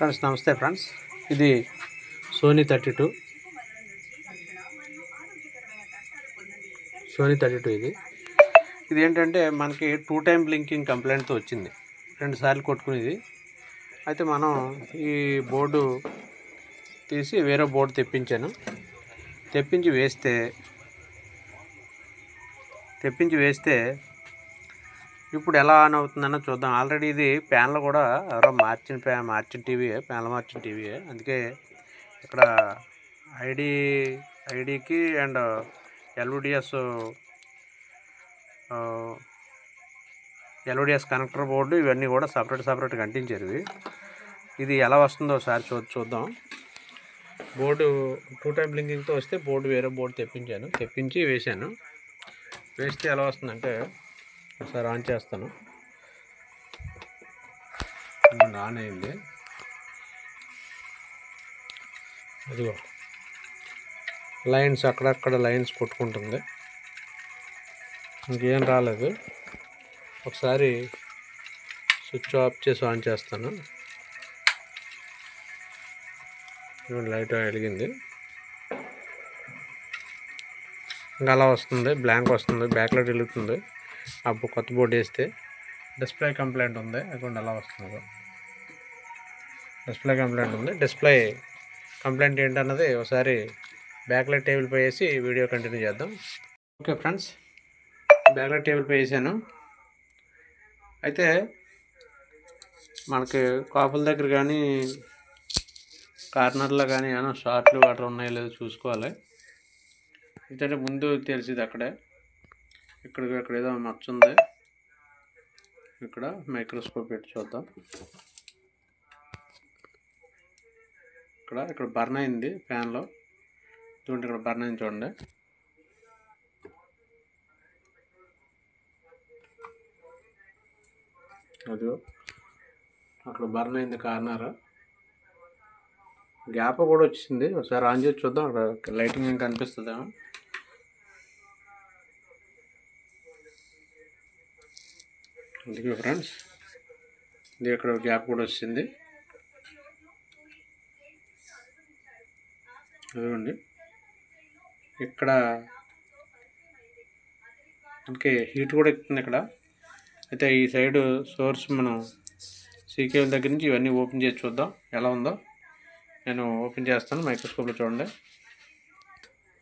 Friends నమస్తే friends, ఇది Sony 32 ఇది ఏంటంటే మనకి 2 టైమ్ బ్లింకింగ్ కంప్లైంట్తో వచ్చింది. 2 సార్లు కొట్టుకునేది. అయితే మనం ఈ బోర్డు తీసి వేరే బోర్డు తెప్పించి వేస్తే ఇప్పుడు ఎలా ఆన్ అవుతుందన్న చూద్దాం. ఆల్రెడీ ఇది ప్యానల్ కూడా ఎవరో మార్చిన టీవీయే, ప్యానల్ మార్చిన టీవీయే. అందుకే ఇక్కడ ఐడికి అండ్ ఎల్ఓడిఎస్ కనెక్టర్ బోర్డు ఇవన్నీ కూడా సపరేట్గా అంటించారు. ఇది ఎలా వస్తుందో ఒకసారి చూద్దాం. బోర్డు 2 టైమ్ బ్లింకింగ్తో వస్తే వేరే బోర్డు తెప్పించి వేస్తే ఎలా వస్తుందంటే ఒకసారి ఆన్ చేస్తాను. ఆన్ అయింది. అదిగో లైన్స్ అక్కడక్కడ లైన్స్ కొట్టుకుంటుంది, ఇంకేం రాలేదు. ఒకసారి స్విచ్ ఆఫ్ చేసి ఆన్ చేస్తాను. లైట్ వెలిగింది. ఇంకా అలా వస్తుంది, బ్లాంక్ వస్తుంది, బ్యాక్లైట్ వెలుగుతుంది. అప్పుడు కొత్త బోర్డు వేస్తే డిస్ప్లే కంప్లైంట్ ఉంది. అకౌంట్ ఎలా వస్తుందో డిస్ప్లే కంప్లైంట్ ఏంటన్నది ఒకసారి బ్యాక్లైట్ టేబుల్ పై వేసి వీడియో కంటిన్యూ చేద్దాం. ఓకే ఫ్రెండ్స్, బ్యాక్లైట్ టేబుల్ పై వేసాను. అయితే మనకి కాపుల దగ్గర కానీ కార్నర్లో కానీ ఏమైనా షార్ట్లు వాటర్ ఉన్నాయో లేదో చూసుకోవాలి. ఎందుకంటే ముందు తెలిసింది అక్కడే ఇక్కడ ఏదో మచ్చ ఉంది. ఇక్కడ మైక్రోస్కోప్ పెట్టి చూద్దాం. ఇక్కడ బర్న్ అయింది ఫ్యాన్లో. చూడండి, ఇక్కడ బర్న్ అయింది చూడండి. అదిగో అక్కడ బర్న్ అయింది కార్నర్. గ్యాప్ కూడా వచ్చింది. ఒకసారి ఆన్ చేసి చూద్దాం. అక్కడ లైటింగ్ ఏం కనిపిస్తుందేమో. అందుకే ఫ్రెండ్స్, ఇది ఇక్కడ గ్యాప్ కూడా వచ్చింది. అదిగోండి, ఇక్కడ మనకి హీట్ కూడా ఎక్కుతుంది ఇక్కడ. అయితే ఈ సైడ్ సోర్స్ మనం సీకేబుల్ దగ్గర నుంచి ఇవన్నీ ఓపెన్ చేసి చూద్దాం ఎలా ఉందో. నేను ఓపెన్ చేస్తాను, మైక్రోస్కోప్లో చూడండి.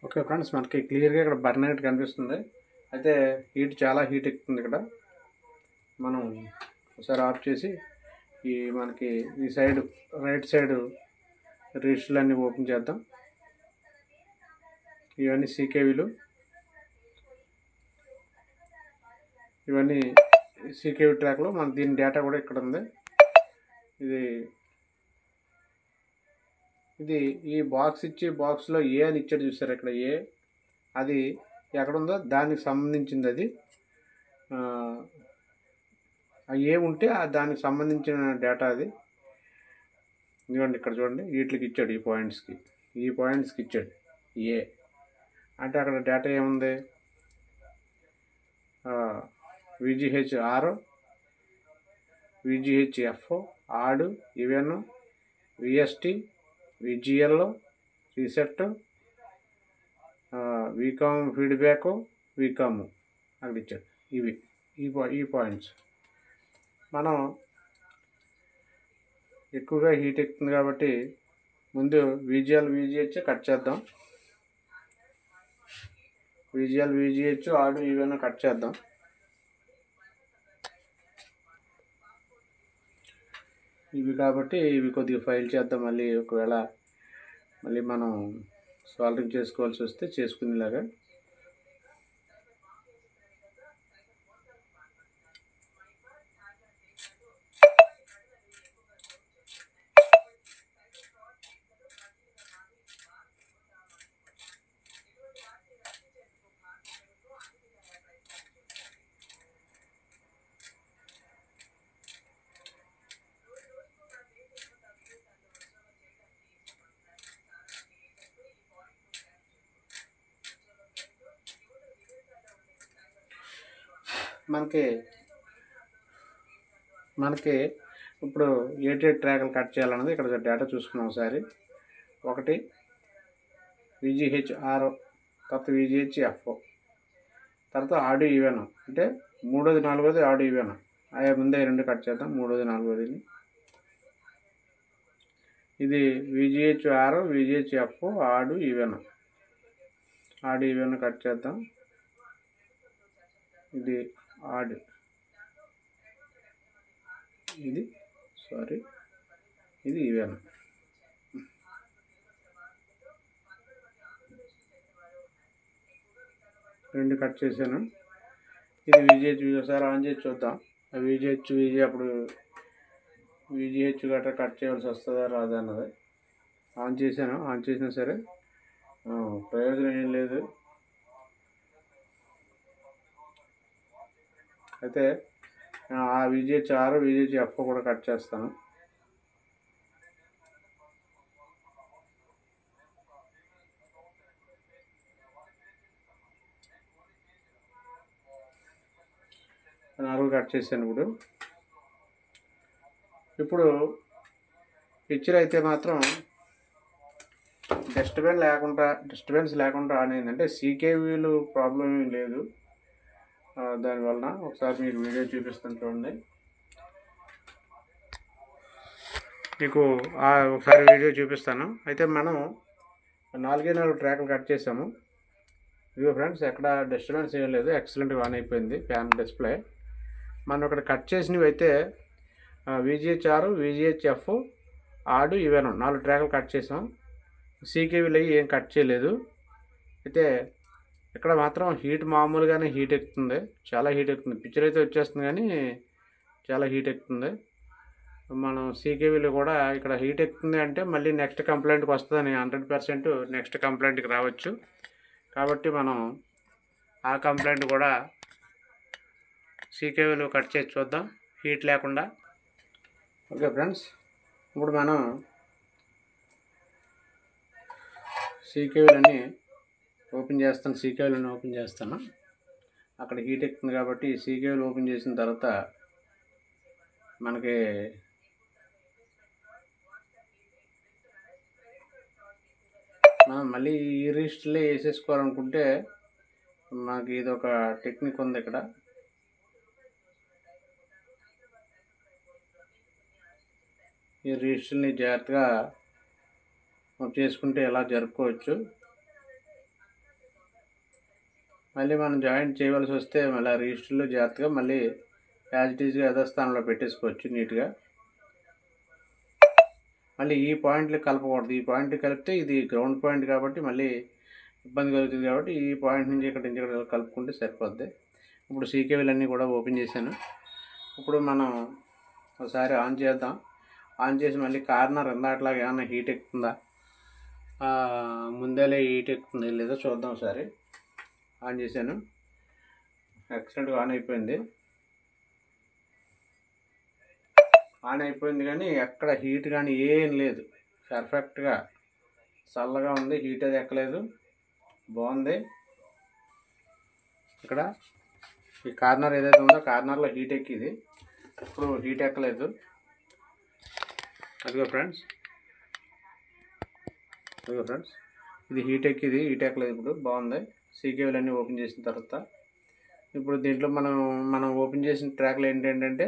ఓకే ఫ్రెండ్స్, మనకి క్లియర్గా ఇక్కడ బర్న్ అయినట్టు కనిపిస్తుంది. అయితే చాలా హీట్ ఎక్కుతుంది ఇక్కడ. మనం ఒకసారి ఆఫ్ చేసి మనకి ఈ సైడ్ రైట్ సైడ్ రిజిస్టర్లు అన్నీ ఓపెన్ చేద్దాం. ఇవన్నీ సీకేవీలు, ఇవన్నీ సీకేవీ ట్రాక్లో మన దీని డేటా కూడా ఇక్కడ ఉంది. ఇది ఈ బాక్స్ బాక్స్లో ఏ అని ఇచ్చాడు చూసారు. ఇక్కడ అది ఎక్కడుందో దానికి సంబంధించింది. అది ఉంటే దానికి సంబంధించిన డేటా అది. ఇదిగోండి, ఇక్కడ చూడండి, వీటికి ఇచ్చాడు. ఈ పాయింట్స్కి ఇచ్చాడు అంటే అక్కడ డేటా ఏముంది? VGH6, VGHF, odd, even, VST, VGL, reset, VCOM feedback, VCOM అక్కడ ఇచ్చాడు. ఈ పాయింట్స్ మనం ఎక్కువగా హీట్ ఎక్కుతుంది కాబట్టి ముందు VGH కట్ చేద్దాం. VGH, ఆడ్, ఈవెన్ కట్ చేద్దాం. ఇవి కాబట్టి ఇవి కొద్దిగా ఫైల్ చేద్దాం. ఒకవేళ మనం సాల్వింగ్ చేసుకోవాల్సి వస్తే చేసుకునేలాగా. మనకి ఇప్పుడు ఏ ట్రాక్లు కట్ చేయాలన్నది ఇక్కడ డేటా చూసుకున్నాం ఒకసారి. ఒకటి VGH-R, తర్వాత VGH-F, తర్వాత ఆడియో ఈవెన్, అంటే మూడోది నాలుగోది ఆడియో ఈవెన్. అయ్యా ముందే 2 కట్ చేద్దాం, మూడోది నాలుగోదిని. ఇది VGH-R, VGH-F, audio even cut చేద్దాం. ఇది ఆడియో, ఇది ఈవెన్. రెండు కట్ చేశాను. ఇది VGH ఒకసారి ఆన్ చేసి చూద్దాం. VGH అప్పుడు VGH గట్రా కట్ చేయాల్సి వస్తుందా రాదా అన్నది ఆన్ చేశాను. ఆన్ చేసినా సరే ప్రయోజనం ఏం లేదు. అయితే ఆ VGH-R, VGH-F కూడా కట్ చేస్తాను. నాలుగు కట్ చేశాను. ఇప్పుడు పిక్చర్ అయితే మాత్రం డిస్టర్బెన్స్ లేకుండా ఆన్ అయిందంటే CKVలు ప్రాబ్లం ఏం లేదు. దానివలన ఒకసారి మీకు వీడియో చూపిస్తాను చూడండి. మీకు ఒకసారి వీడియో చూపిస్తాను. అయితే మనం 4 ట్రాక్లు కట్ చేసాము. ఇదిగో ఫ్రెండ్స్, ఎక్కడ డిస్టర్బెన్స్ ఏం లేదు, ఎక్సలెంట్గా ఆన్ అయిపోయింది ఫ్యాన్ డిస్ప్లే. మనం ఇక్కడ కట్ చేసినవి అయితే VGH-R, VGH-F, ఆడియో ఈవెన్ 4 ట్రాక్లు కట్ చేసాం. CKVలు అయ్యి ఏం కట్ చేయలేదు. అయితే ఇక్కడ మాత్రం హీట్ మామూలుగానే హీట్ ఎక్కుతుంది, చాలా హీట్ ఎక్కుతుంది. పిక్చర్ అయితే వచ్చేస్తుంది కానీ చాలా హీట్ ఎక్కుతుంది. మనం CKVలు కూడా ఇక్కడ హీట్ ఎక్కుతుంది అంటే మళ్ళీ నెక్స్ట్ కంప్లైంట్కి వస్తుందని 100% నెక్స్ట్ కంప్లైంట్కి రావచ్చు. కాబట్టి మనం ఆ కంప్లైంట్ కూడా CKVలు కట్ చేసి చూద్దాం హీట్ లేకుండా. ఓకే ఫ్రెండ్స్, ఇప్పుడు మనం CKVలన్నీ ఓపెన్ చేస్తాను. అక్కడ హీట్ ఎక్కుతుంది కాబట్టి CKVలు ఓపెన్ చేసిన తర్వాత మనకి మనం మళ్ళీ ఈ రిజిస్టర్లే వేసేసుకోవాలనుకుంటే మనకి ఇది ఒక టెక్నిక్ ఉంది. ఇక్కడ ఈ రిజిస్టర్ని జాగ్రత్తగా చేసుకుంటే ఎలా జరుపుకోవచ్చు. మళ్ళీ మనం జాయింట్ చేయవలసి వస్తే మళ్ళీ రిజిస్టర్లో జాగ్రత్తగా మళ్ళీ యాజ్ ఇట్ ఈజ్గా యథాస్థానంలో పెట్టేసుకోవచ్చు నీట్గా. మళ్ళీ ఈ పాయింట్లు కలపకూడదు. ఈ పాయింట్ కలిపితే ఇది గ్రౌండ్ పాయింట్ కాబట్టి మళ్ళీ ఇబ్బంది కలుగుతుంది. కాబట్టి ఈ పాయింట్ నుంచి ఇక్కడ కలుపుకుంటే సరిపోద్ది. ఇప్పుడు CKVలన్నీ కూడా ఓపెన్ చేశాను. ఇప్పుడు మనం ఒకసారి ఆన్ చేద్దాం. ఆన్ చేసి మళ్ళీ కార్నర్ ఇందాకలాగా ఏమన్నా హీట్ ఎక్కుతుందా, ముందేలే హీట్ ఎక్కుతుంది లేదో చూద్దాం. ఒకసారి ఆన్ చేశాను, ఎక్సలెంట్గా ఆన్ అయిపోయింది కానీ ఎక్కడ హీట్ కానీ ఏం లేదు. పర్ఫెక్ట్గా చల్లగా ఉంది, హీట్ అది ఎక్కలేదు, బాగుంది. ఇక్కడ ఈ కార్నర్ ఏదైతే ఉందో కార్నర్లో హీట్ ఎక్కింది, ఇప్పుడు హీట్ ఎక్కలేదు. అదిగో ఫ్రెండ్స్, ఇది హీట్ ఎక్కలేదు, ఇప్పుడు బాగుంది. CKVలన్నీ ఓపెన్ చేసిన తర్వాత ఇప్పుడు దీంట్లో మనం ఓపెన్ చేసిన ట్రాక్లు ఏంటంటే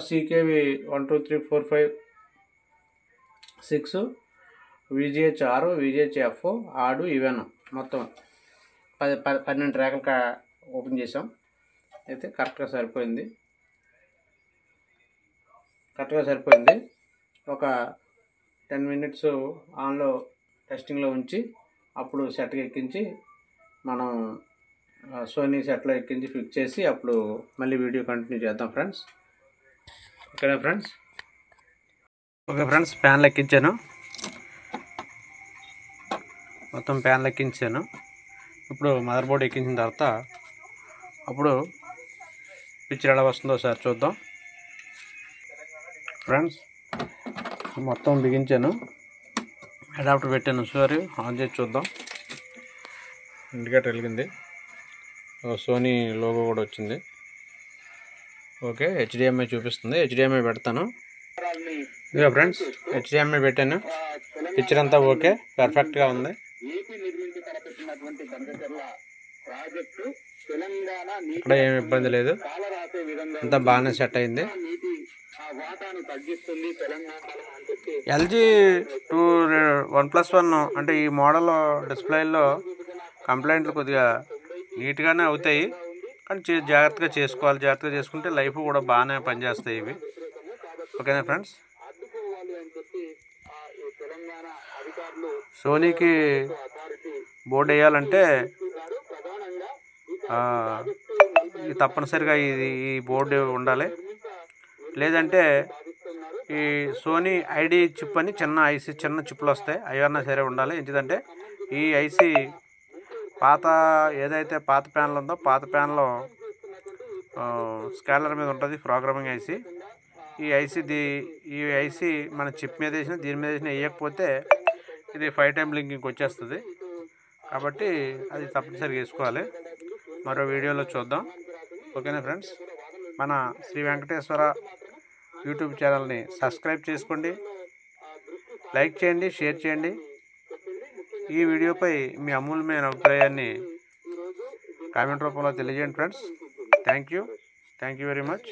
CKV 1 2 3 4 5 6, VGH-R, VGH-F, audio even మొత్తం 12 ట్రాక్లు ఓపెన్ చేసాం. అయితే కరెక్ట్గా సరిపోయింది. ఒక 10 మినిట్స్ ఆన్లో టెస్టింగ్లో ఉంచి అప్పుడు సెట్కి ఎక్కించి మనం సోనీ సెట్లో ఎక్కించి ఫిక్స్ చేసి అప్పుడు మళ్ళీ వీడియో కంటిన్యూ చేద్దాం ఫ్రెండ్స్. ఓకేనా ఫ్రెండ్స్? ఓకే ఫ్రెండ్స్, ఫ్యాన్లు ఎక్కించాను, మొత్తం ఫ్యాన్లు ఎక్కించాను. ఇప్పుడు మదర్ బోర్డ్ ఎక్కించిన తర్వాత అప్పుడు పిక్చర్ ఎలా వస్తుందో ఒకసారి చూద్దాం ఫ్రెండ్స్. మొత్తం బిగించాను, అడాప్టర్ పెట్టాను. సారీ ఆన్ చేసి చూద్దాం. ఇండికేటర్ వెలిగింది, సోనీ లోగో కూడా వచ్చింది. ఓకే, హెచ్డిఎంఐ చూపిస్తుంది. హెచ్డిఎంఐ పెడతాను. ఇదిగో ఫ్రెండ్స్, హెచ్డిఎంఐ పెట్టాను. పిక్చర్ అంతా ఓకే, పర్ఫెక్ట్గా ఉంది. ఇక్కడ ఏమి ఇబ్బంది లేదు, అంతా బాగానే సెట్ అయింది. ఎల్జీ 1+1 అంటే ఈ మోడల్ డిస్ప్లేలో కంప్లైంట్లు కొద్దిగా నీట్గానే అవుతాయి, కానీ జాగ్రత్తగా చేసుకోవాలి. జాగ్రత్తగా చేసుకుంటే లైఫ్ కూడా బాగానే పనిచేస్తాయి ఇవి. ఓకేనా ఫ్రెండ్స్? సోనీకి బోర్డు వేయాలంటే ఇది తప్పనిసరిగా ఈ బోర్డు ఉండాలి. లేదంటే ఈ సోనీ ఐడి చిప్ అని చిన్న ఐసీ, చిన్న చిప్పులు వస్తాయి, అవన్నా సరే ఉండాలి. ఎందుకంటే ఈ ఐసీ ఏదైతే పాత ప్యానల్ ఉందో, పాత ప్యానల్ స్కాలర్ మీద ఉంటుంది ప్రోగ్రామింగ్ ఐసీ. ఈ ఐసీ మన చిప్ మీద వేసిన, దీని మీద వేసిన వేయకపోతే ఇది 5 టైమ్ లింకింగ్ వచ్చేస్తుంది. కాబట్టి అది తప్పనిసరిగా వేసుకోవాలి. మరో వీడియోలో చూద్దాం. ఓకేనా ఫ్రెండ్స్? మన శ్రీ వెంకటేశ్వర యూట్యూబ్ ఛానల్ని సబ్స్క్రైబ్ చేసుకోండి, లైక్ చేయండి, షేర్ చేయండి. ఈ వీడియోపై మీ అమూల్యమైన అభిప్రాయాన్ని కామెంట్ రూపంలో తెలియజేయండి friends. Thank you very much.